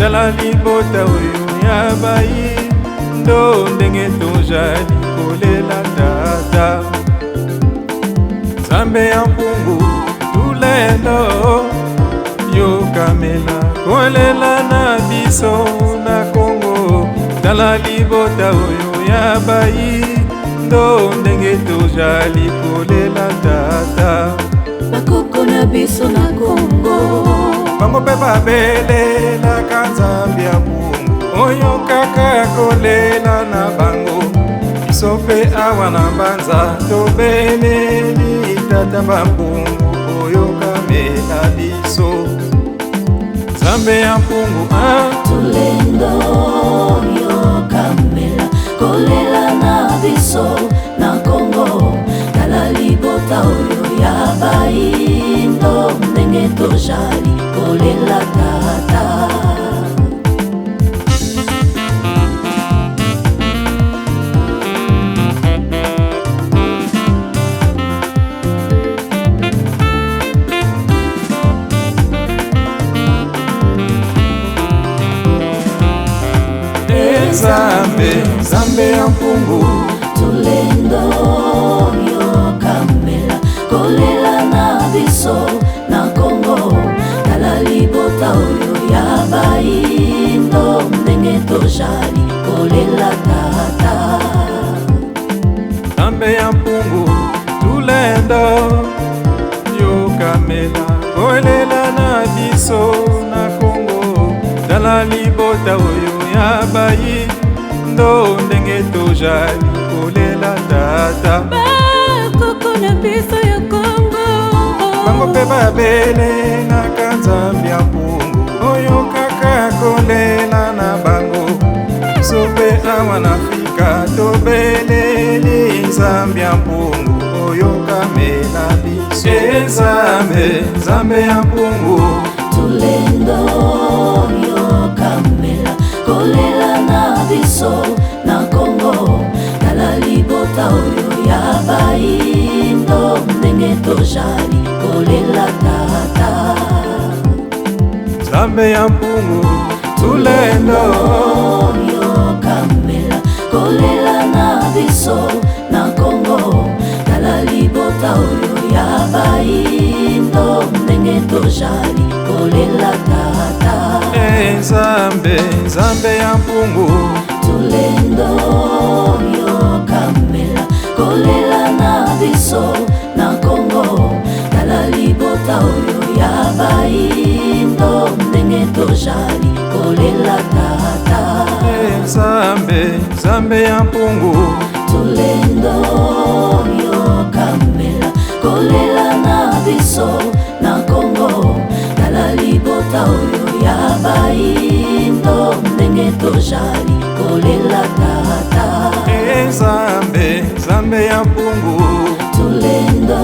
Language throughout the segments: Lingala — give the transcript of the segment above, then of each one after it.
tala libota oyo ya bayi ndo ndenge tozali kolela tata. Nzambe ya mpungu tulelo yokamela kolela na biso na Kongo. Tala libota oyo ya bayi ndo ndenge tozali kolela tata. Bakoko na biso na Kongo bango pe babelelaka Nzambe ya mpungu oyo kaka kolela na bango. Biso pe awa na Mbanza tobeleli tata bampungu oyo kamela biso. Nzambe ya mpungu tulendo yokamela kolela na biso na Kongo. Tala libota oyo ya bayi ndo ndenge tozali kolela tata. Nzambe ya mpungu tulendo yokamela kolela na biso na Kongo. Tala libota oyo ya bayi ndo ndenge tozali kolela tata. Nzambe ya mpungu tulendo yokamela kolela na biso na Kongo. Tala libota oyo ya bayi ndo ndenge tozali kolela tata. Bakoko na biso ya Kongo bango pe babelelaka Nzambe ya mpungu oyo kaka kolela na bango. Biso pe awa na Afrika tobeleli Nzambe ya mpungu oyo kamela biso. Nzambe ya mpungu tulendo yokamela kolela na biso na Kongo. Tala libota oyo ya bayi ndo ndenge tozali kolela tata. Nzambe ya mpungu tulendo yokamela kolela na biso na Kongo. Tala libota oyo ya bayi ndo ndenge tozali kolela tata. Nzambe ya mpungu tulendo yokamela kolela na biso na Kongo. Tala libota oyo ya bayi ndo ndenge tozali kolela tata. Nzambe ya mpungu tulendo yokamela kolela na biso na Kongo. Tala libota oyo ya bayi ndo ndenge tozali kolela tata. Nzambe ya mpungu tulendo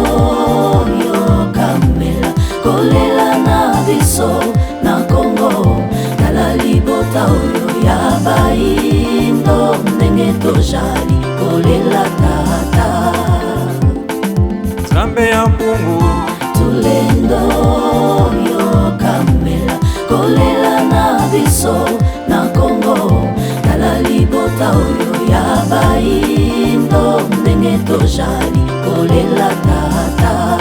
yokamela kolela na biso na Kongo. Tala libota oyo ya bayi ndo ndenge tozali kolela tata. Nzambe ya mpungu tulendo yokamela kolela na biso na Kongo. Tala libota oyo ya bayi ndo ndenge tozali kolela tata.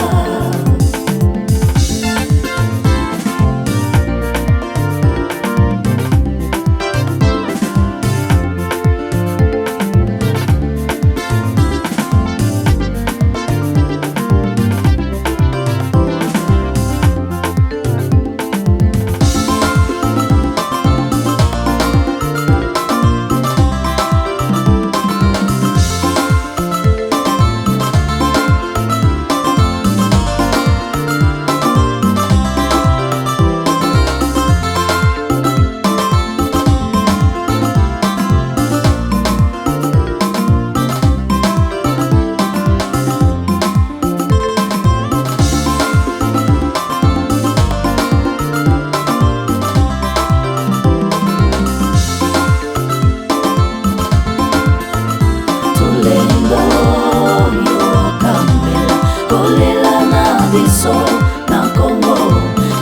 biso na Kongo,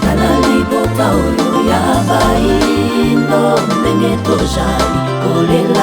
tala libota oyo ya bayi. tozali kolela